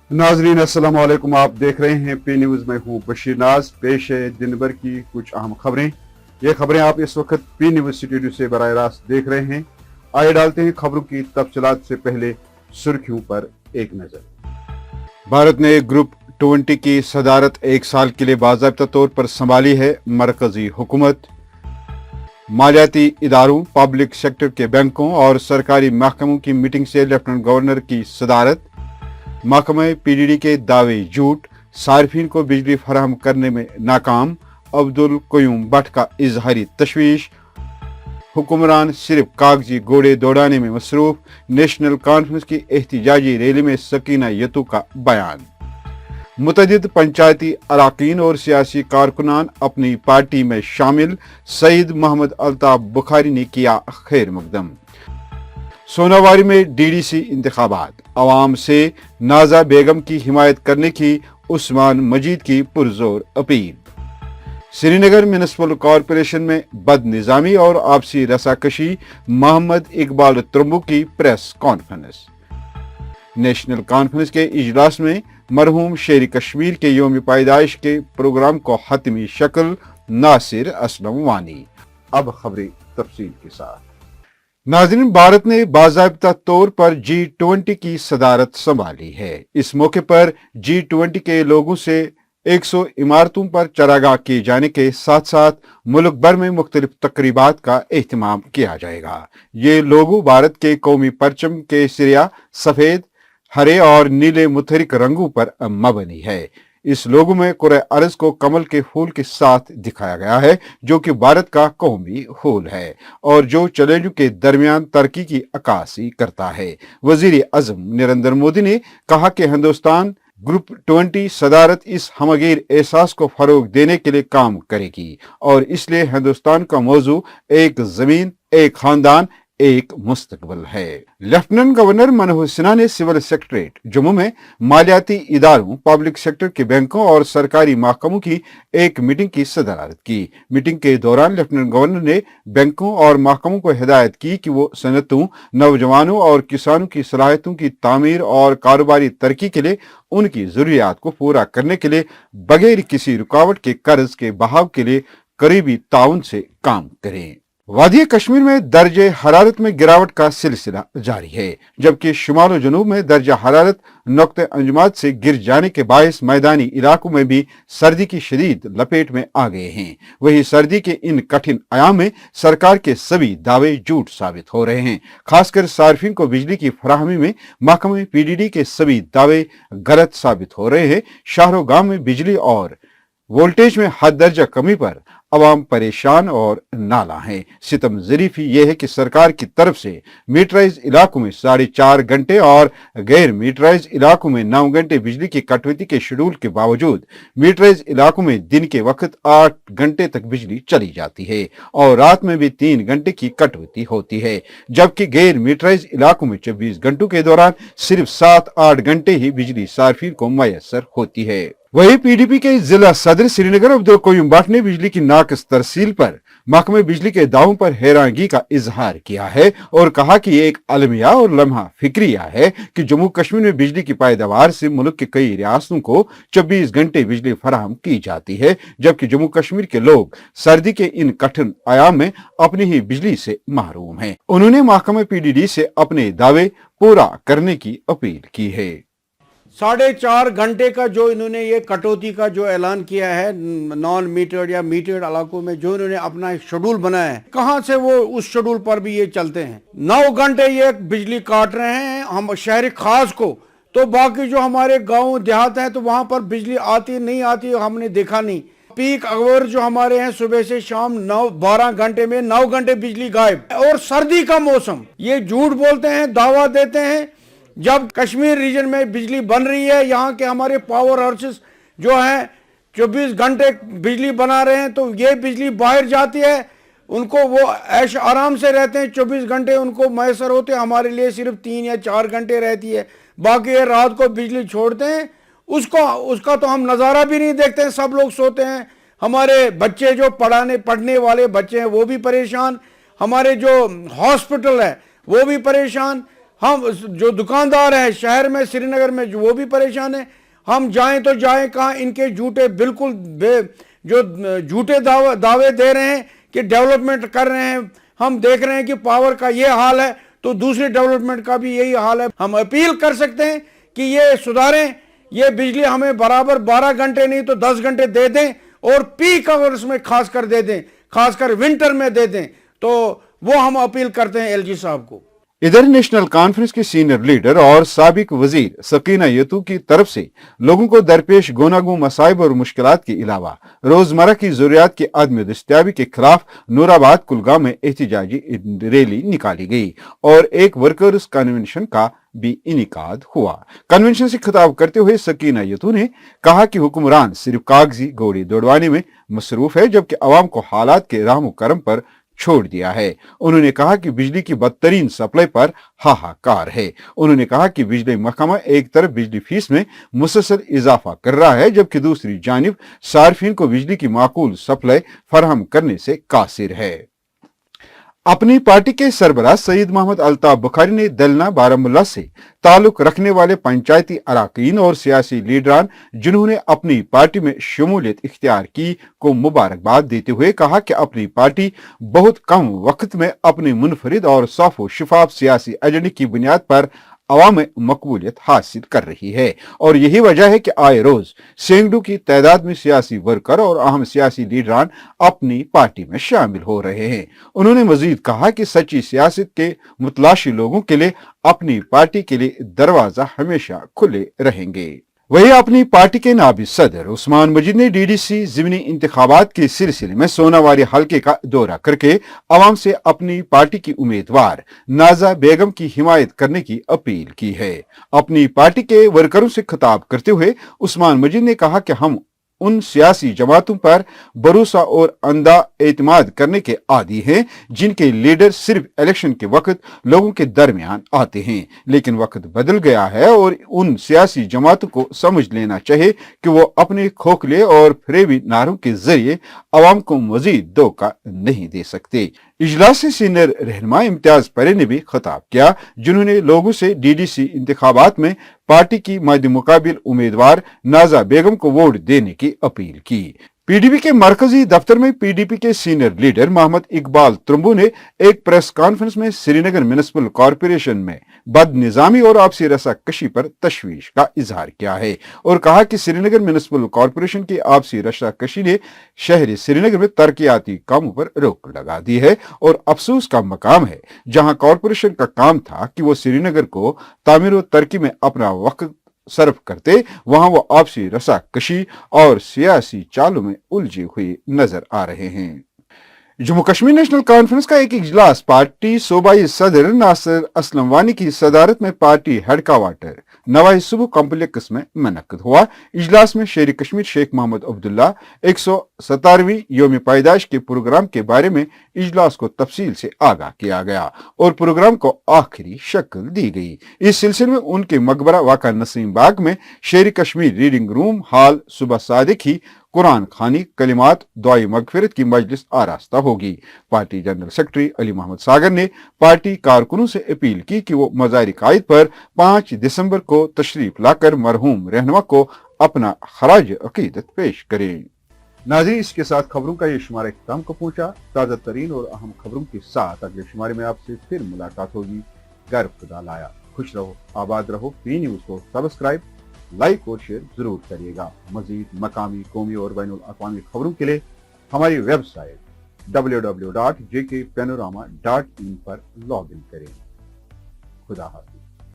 नाजरीन अस्सलाम वालेकुम। आप देख रहे हैं पी न्यूज़। मैं हूं बशीर नाज। पेश है दिन भर की कुछ अहम खबरें। ये खबरें आप इस वक्त पी न्यूज़ स्टूडियो से बराह रास्त देख रहे हैं। आइए डालते हैं खबरों की तफसीलात से पहले सुर्खियों पर एक नजर। भारत ने ग्रुप 20 की सदारत एक साल के लिए बाज़ाब्ता तौर पर संभाली है। मरकजी हुकूमत मालियाती इदारों, पब्लिक सेक्टर के बैंकों और सरकारी महकमों की मीटिंग से लेफ्टिनेंट गवर्नर की सदारत। महकमा पीडीडी के दावे झूठ, सार्फिन को बिजली फराहम करने में नाकाम। अब्दुल कयूम भट्ट का इजहारी तशवीश। हुक्मरान सिर्फ कागजी घोड़े दौड़ाने में मसरूफ। नेशनल कॉन्फ्रेंस की एहतिजाजी रैली में सकीना यतू का बयान। मुतअद्दिद पंचायती अराकीन और सियासी कारकुनान अपनी पार्टी में शामिल। सईद मोहम्मद अल्ताफ बुखारी ने किया खैर मकदम। सोनावारी में डीडीसी इंतखाबात, अवाम से नाजा बेगम की हिमायत करने की उस्मान मजीद की पुरजोर अपील। श्रीनगर म्यूनिसिपल कॉरपोरेशन में बदनिजामी और आपसी रसाकशी, मोहम्मद इकबाल त्रम्बू की प्रेस कॉन्फ्रेंस। नेशनल कॉन्फ्रेंस के इजलास में मरहूम शेर कश्मीर के यौम पैदाइश के प्रोग्राम को हतमी शक्ल। नासिर असलम वानी। अब खबरें तफसील के साथ। नाज़रीन, भारत ने बाज़ाब्ता तौर पर G20 की सदारत संभाली है। इस मौके पर G20 के लोगों से 100 इमारतों पर चरागाह किए जाने के साथ साथ मुल्क भर में मुख्तलिफ तकरीबात का एहतमाम किया जाएगा। ये लोगो भारत के कौमी परचम के सिरिया सफेद, हरे और नीले मुतहरिक रंगों पर मबनी है। इस लोगो में कुर्रे अर्ज को कमल के फूल के साथ दिखाया गया है, जो कि भारत का कौमी फूल है और जो चैलेंजों के दरमियान तरक्की की अक्कासी करता है। वजीर आज़म नरेंद्र मोदी ने कहा कि हिंदुस्तान ग्रुप 20 सदारत इस हमगीर एहसास को फरोग देने के लिए काम करेगी और इसलिए हिंदुस्तान का मौजू एक जमीन, एक खानदान, एक मुस्तकबिल है। लेफ्टिनेंट गवर्नर मनोहर सिन्हा ने सिविल सेक्रेटरीट जम्मू में मालियाती इदारों, पब्लिक सेक्टर के बैंकों और सरकारी महकमों की एक मीटिंग की सदारत की। मीटिंग के दौरान लेफ्टिनेंट गवर्नर ने बैंकों और महकमों को हिदायत की कि वो सनतों, नौजवानों और किसानों की सलाहियतों की तामीर और कारोबारी तरक्की के लिए उनकी जरूरियात को पूरा करने के लिए बगैर किसी रुकावट के कर्ज के बहाव के लिए करीबी ताउन से काम करें। वादी कश्मीर में दर्जे हरारत में गिरावट का सिलसिला जारी है, जबकि शुमाल और जनूब में दर्जा हरारत नुक्ते अंजुमात से गिर जाने के बायस मैदानी इलाकों में भी सर्दी की शदीद लपेट में आ गए हैं। वही सर्दी के इन कठिन आयाम में सरकार के सभी दावे झूठ साबित हो रहे हैं। खासकर सार्फिन को बिजली की फराहमी में महकमे पीडीडी के सभी दावे गलत साबित हो रहे हैं। शहरों गांव में बिजली और वोल्टेज में हद दर्जा कमी पर अवाम परेशान और नाला है। सितम ज़रीफ़ी यह है कि सरकार की तरफ से मीटराइज इलाकों में 4.5 घंटे और गैर मीटराइज इलाकों में 9 घंटे बिजली की कटौती के शेड्यूल के बावजूद मीटराइज इलाकों में दिन के वक्त 8 घंटे तक बिजली चली जाती है और रात में भी 3 घंटे की कटौती होती है, जबकि गैर मीटराइज इलाकों में 24 घंटों के दौरान सिर्फ 7-8 घंटे ही बिजली सार्फिन को मैसर होती है। वही पीडीपी के जिला सदर श्रीनगर अब्दुल कयूम भट्ट ने बिजली की नाकस तरसील पर महकमे बिजली के दावों पर हैरानगी का इजहार किया है और कहा कि ये एक अलमिया और लम्हा फिक्रिया है कि जम्मू कश्मीर में बिजली की पैदावार से मुल्क के कई रियासतों को 24 घंटे बिजली फराहम की जाती है, जबकि जम्मू कश्मीर के लोग सर्दी के इन कठिन आयाम में अपनी ही बिजली से महरूम हैं। उन्होंने महकमे पीडीडी से अपने दावे पूरा करने की अपील की है। 4.5 घंटे का जो इन्होंने ये कटौती का जो ऐलान किया है नॉन मीटर्ड या मीटर्ड इलाकों में, जो इन्होंने अपना एक शेड्यूल बनाया है, कहां से वो उस शेड्यूल पर भी ये चलते हैं। 9 घंटे ये बिजली काट रहे हैं हम शहरी खास को, तो बाकी जो हमारे गांव देहात हैं तो वहां पर बिजली आती नहीं आती हमने देखा नहीं। पीक आवर जो हमारे हैं सुबह से शाम 12 घंटे में 9 घंटे बिजली गायब। और सर्दी का मौसम, ये झूठ बोलते हैं, दावा देते हैं जब कश्मीर रीजन में बिजली बन रही है, यहाँ के हमारे पावर हाउसेस जो हैं 24 घंटे बिजली बना रहे हैं, तो ये बिजली बाहर जाती है, उनको वो ऐश आराम से रहते हैं, 24 घंटे उनको मैसर होते हैं। हमारे लिए सिर्फ 3 या 4 घंटे रहती है, बाकी ये रात को बिजली छोड़ते हैं, उसका तो हम नज़ारा भी नहीं देखते हैं, सब लोग सोते हैं। हमारे बच्चे जो पढ़ने वाले बच्चे हैं वो भी परेशान, हमारे जो हॉस्पिटल है वो भी परेशान, हम जो दुकानदार हैं शहर में श्रीनगर में वो भी परेशान हैं। हम जाएं तो जाएं कहाँ, इनके झूठे बिल्कुल जो झूठे दावे दे रहे हैं कि डेवलपमेंट कर रहे हैं। हम देख रहे हैं कि पावर का ये हाल है तो दूसरी डेवलपमेंट का भी यही हाल है। हम अपील कर सकते हैं कि ये सुधारें, ये बिजली हमें बराबर 12 घंटे नहीं तो 10 घंटे दे दें और पीक आवर्स में खासकर दे दें, खासकर विंटर में दे दें। तो वो हम अपील करते हैं एलजी साहब को। इधर नेशनल कॉन्फ्रेंस की सीनियर लीडर और साबिक वजीर सकीना यतू की तरफ से लोगों को दरपेश गुनागू मसाइब और मुश्किलात के अलावा रोजमर्रा की जरूरियात की अदम दस्तियाबी के खिलाफ नूराबाद कुलगाम में एहतजाजी रैली निकाली गई और एक वर्कर्स कन्वेंशन का भी इनेकाद हुआ। कन्वेंशन से खिताब करते हुए सकीना यतू ने कहा कि हुक्मरान सिर्फ कागजी घोड़े दौड़वाने में मसरूफ है जबकि अवाम को हालात के राहम करम पर छोड़ दिया है। उन्होंने कहा कि बिजली की बदतरीन सप्लाई पर हाहाकार है। उन्होंने कहा कि बिजली महकमा एक तरफ बिजली फीस में मुसलसल इजाफा कर रहा है जबकि दूसरी जानिब सार्फिन को बिजली की माकूल सप्लाई फराहम करने से कासिर है। अपनी पार्टी के सरबराह सईद मोहम्मद अल्ताफ बुखारी ने दलना बारामुल्ला से ताल्लुक रखने वाले पंचायती अराकीन और सियासी लीडरान जिन्होंने अपनी पार्टी में शमूलियत इख्तियार की को मुबारकबाद देते हुए कहा कि अपनी पार्टी बहुत कम वक्त में अपनी मुनफरिद और साफ शिफाफ सियासी एजेंडे की बुनियाद पर अवाम में मकबूलियत हासिल कर रही है और यही वजह है कि आए रोज सैकड़ों की तादाद में सियासी वर्कर और अहम सियासी लीडरान अपनी पार्टी में शामिल हो रहे हैं। उन्होंने मजीद कहा कि सच्ची सियासत के मुतलाशी लोगों के लिए अपनी पार्टी के लिए दरवाजा हमेशा खुले रहेंगे। वही अपनी पार्टी के नायब सदर उस्मान मजीद ने डीडीसी ज़िमनी इंतखाबात के सिलसिले में सोनावारी हलके का दौरा करके अवाम से अपनी पार्टी की उम्मीदवार नाजा बेगम की हिमायत करने की अपील की है। अपनी पार्टी के वर्करों से खिताब करते हुए उस्मान मजीद ने कहा कि हम उन सियासी जमातों पर भरोसा और अंधा एतमाद करने के आदी हैं जिनके लीडर सिर्फ इलेक्शन के वक्त लोगों के दरमियान आते हैं, लेकिन वक्त बदल गया है और उन सियासी जमातों को समझ लेना चाहिए कि वो अपने खोखले और फरेबी नारों के जरिए अवाम को मजीद धोखा नहीं दे सकते। इजलास से सीनियर रहनुमा इम्तियाज परे ने भी खिताब किया जिन्होंने लोगों से डीडीसी इंतखाबात में पार्टी की मद्दे मुकाबिल उम्मीदवार नाजा बेगम को वोट देने की अपील की। पीडीपी के मरकजी दफ्तर में पीडीपी के सीनियर लीडर मोहम्मद इकबाल त्रम्बू ने एक प्रेस कॉन्फ्रेंस में श्रीनगर म्युनिसिपल कॉरपोरेशन में बदनिजामी और आपसी रसाकशी पर तशवीश का इजहार किया है और कहा कि श्रीनगर म्युनिसिपल कॉरपोरेशन की आपसी रसाकशी ने शहर श्रीनगर में तरक्याती कामों पर रोक लगा दी है और अफसोस का मकाम है जहां कॉरपोरेशन का काम था कि वो श्रीनगर को तामीर और तरक्की में अपना वक्त सर्व करते, वहां वो आपसी रसाकशी और सियासी चालों में उलझे हुए नजर आ रहे हैं। जम्मू कश्मीर नेशनल कॉन्फ्रेंस का एक इजलास पार्टी सूबाई सदर नासिर असलम वानी की सदारत में पार्टी हेडक्वार्टर नवाई सुबह कॉम्प्लेक्स में मुनक्किद हुआ। इजलास में शेर कश्मीर शेख मोहम्मद अब्दुल्ला 117वीं योम पैदाइश के प्रोग्राम के बारे में इजलास को तफसील से आगाह किया गया और प्रोग्राम को आखिरी शक्ल दी गई। इस सिलसिले में उनके मकबरा वाक़ा नसीम बाग में शेर कश्मीर रीडिंग रूम हॉल सुबह सादिक ही कुरान खानी कलिमात दुआई मगफिरत की मजलिस आरास्ता होगी। Party general secretary Ali Mohammad Sagar ने पार्टी कारकुनों से अपील की कि वो मज़ार कायद पर 5 दिसंबर को तशरीफ लाकर मरहूम रहनुमा को अपना खराज अकीदत पेश करें। नाज़रीन, इसके साथ खबरों का ये शुमारा इख्तिताम को पहुंचा। ताज़ा तरीन और अहम खबरों के साथ अगले शुमारे में आपसे फिर मुलाकात होगी। गर खुदा लाया। खुश रहो, आबाद रहो। पी न्यूज़ को सब्सक्राइब, लाइक और शेयर जरूर करिएगा। मजीद मकामी, कौमी और बैनुल अक़वामी खबरों के लिए हमारी वेबसाइट www.jkpanorama.in पर लॉग इन करें। खुदा हाफ़िज़।